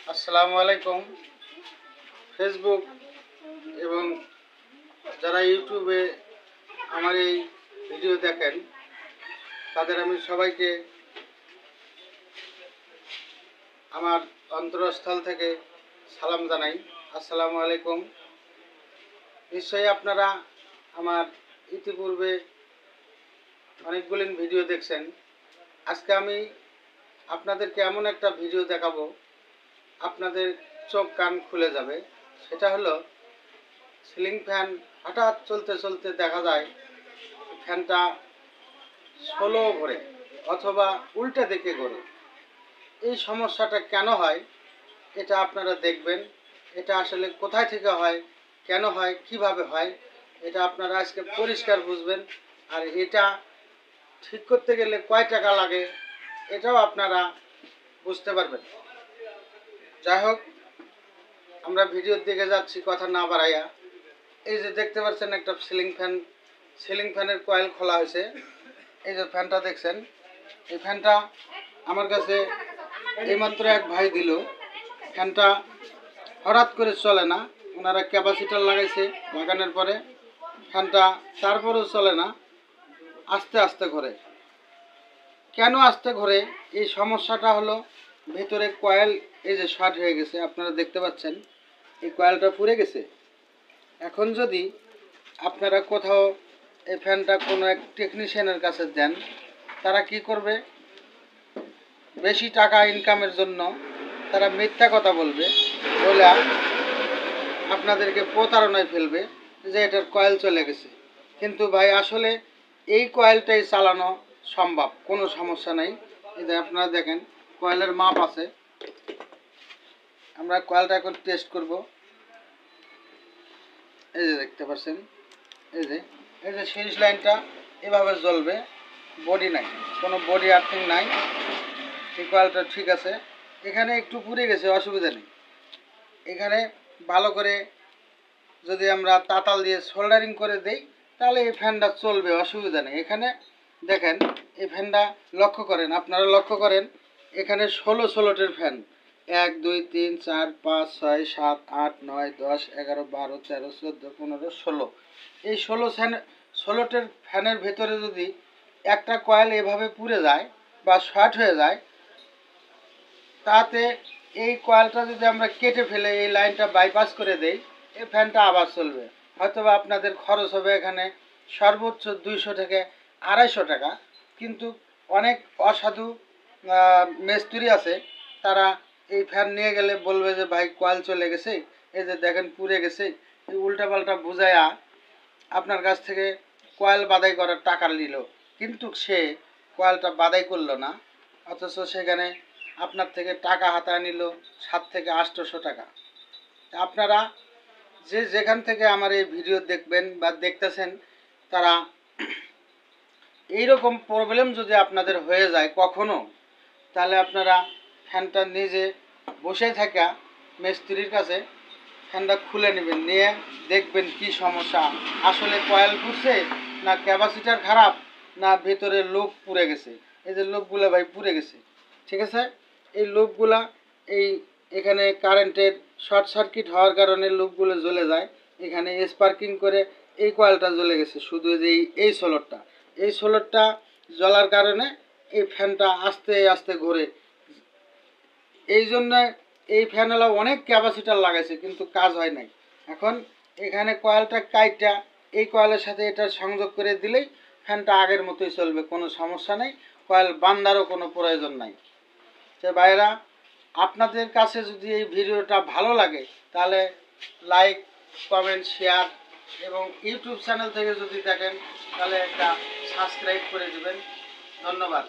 আসসালামু আলাইকুম। ফেসবুক এবং যারা ইউটিউবে আমার এই ভিডিও দেখেন তাদের আমি সবাইকে আমার অন্তরস্থল থেকে সালাম জানাই। আসসালামু আলাইকুম। নিশ্চয়ই আপনারা আমার ইতিপূর্বে অনেকগুলি ভিডিও দেখছেন। আজকে আমি আপনাদেরকে এমন একটা ভিডিও দেখাবো, আপনাদের চোখ কান খুলে যাবে। সেটা হলো সিলিং ফ্যান হঠাৎ চলতে চলতে দেখা যায় ফ্যানটা স্লো ঘোরে অথবা উল্টা দিকে ঘোরে। এই সমস্যাটা কেন হয় এটা আপনারা দেখবেন। এটা আসলে কোথায় থেকে হয়, কেন হয়, কিভাবে হয়, এটা আপনারা আজকে পরিষ্কার বুঝবেন। আর এটা ঠিক করতে গেলে কয় টাকা লাগে এটাও আপনারা বুঝতে পারবেন। যাই হোক, আমরা ভিডিওর দিকে যাচ্ছি কথা না বাড়াইয়া। এই যে দেখতে পাচ্ছেন একটা সিলিং ফ্যানের কয়েল খোলা হয়েছে। এই যে ফ্যানটা দেখছেন, এই ফ্যানটা আমার কাছে এইমাত্র এক ভাই দিল। ফ্যানটা হঠাৎ করে চলে না, ওনারা ক্যাপাসিটার লাগাইছে, লাগানোর পরে ফ্যানটা তারপরেও চলে না, আস্তে আস্তে ঘোরে। কেন আস্তে ঘোরে? এই সমস্যাটা হলো ভেতরে কয়েল এই যে শর্ট হয়ে গেছে, আপনারা দেখতে পাচ্ছেন এই কয়েলটা পুড়ে গেছে। এখন যদি আপনারা কোথাও এই ফ্যানটা কোনো এক টেকনিশিয়ানের কাছে দেন, তারা কি করবে? বেশি টাকা ইনকামের জন্য তারা মিথ্যা কথা বলবে, বলে আপনাদেরকে প্রতারণায় ফেলবে যে এটার কয়েল চলে গেছে। কিন্তু ভাই আসলে এই কয়েলটাই চালানো সম্ভব, কোনো সমস্যা নেই। এই যে আপনারা দেখেন কয়েলের মাপ আছে। আমরা কয়েলটা এখন টেস্ট করব। এই যে দেখতে পাচ্ছেন, এই যে সিরিজ লাইনটা এভাবে জ্বলবে, বডি নাই, কোনো বডি আর্থিং নাই। এই কয়েলটা ঠিক আছে। এখানে একটু পুড়ে গেছে, অসুবিধা নেই। এখানে ভালো করে যদি আমরা তাতাল দিয়ে সোল্ডারিং করে দেই তাহলে এই ফ্যানটা চলবে, অসুবিধা নেই। এখানে দেখেন এই ফ্যানটা লক্ষ্য করেন, আপনারা লক্ষ্য করেন, এখানে 16 ফ্যান, 1 2 3 4 5 6 7 8 9 10 11 12 13 14 15 16। এই 16 ফ্যানের ভেতরে যদি একটা কয়েল এভাবে পুড়ে যায় বা শর্ট হয়ে যায়, তাতে এই কয়েলটা যদি আমরা কেটে ফেলে এই লাইনটা বাইপাস করে দেই, এই ফ্যানটা আবার চলবে। হয়তোবা আপনাদের খরচ হবে এখানে সর্বোচ্চ 200 থেকে 250 টাকা। কিন্তু অনেক অসাধু মিস্ত্রি আছে, তারা এই ফ্যান নিয়ে গেলে বলবে যে ভাই কয়েল চলে গেছে, এই যে দেখেন পুড়ে গেছে, এই উল্টাপাল্টা বুঝায়া আপনার কাছ থেকে কয়েল বাদাই করার টাকা নিল। কিন্তু সে কয়েলটা বাদাই করলো না, অথচ সেখানে আপনার থেকে টাকা হাতায় নিল 7 থেকে 800 টাকা। আপনারা যে যেখান থেকে আমার এই ভিডিও দেখবেন বা দেখতেছেন, তারা এইরকম প্রবলেম যদি আপনাদের হয়ে যায় কখনো, তাহলে আপনারা ফ্যানটা নিজে বসে থাকা মিস্ত্রির কাছে ফ্যানটা খুলে নেবেন, নিয়ে দেখবেন কি সমস্যা। আসলে কয়েল পুড়ছে, না ক্যাপাসিটার খারাপ, না ভেতরে লুপ পুড়ে গেছে। এই যে লুপগুলো ভাই পুড়ে গেছে, ঠিক আছে। এই লুপগুলা এখানে কারেন্টের শর্ট সার্কিট হওয়ার কারণে লুপগুলো জ্বলে যায়। এখানে স্পার্কিং করে এই কয়েলটা জ্বলে গেছে, শুধু এই সোলারটা জ্বলার কারণে এই ফ্যানটা আস্তে আস্তে ঘোরে। এই জন্য এই ফ্যানওয়ালা অনেক ক্যাপাসিটার লাগাইছে, কিন্তু কাজ হয় নাই। এখন এখানে কয়েলটা কাইটা এই কয়েলের সাথে এটা সংযোগ করে দিলেই ফ্যানটা আগের মতোই চলবে, কোনো সমস্যা নেই। কয়েল বান্ধারও কোনো প্রয়োজন নাই। সে ভাইরা, আপনাদের কাছে যদি এই ভিডিওটা ভালো লাগে তাহলে লাইক, কমেন্ট, শেয়ার, এবং ইউটিউব চ্যানেল থেকে যদি দেখেন তাহলে একটা সাবস্ক্রাইব করে দেবেন। ধন্যবাদ।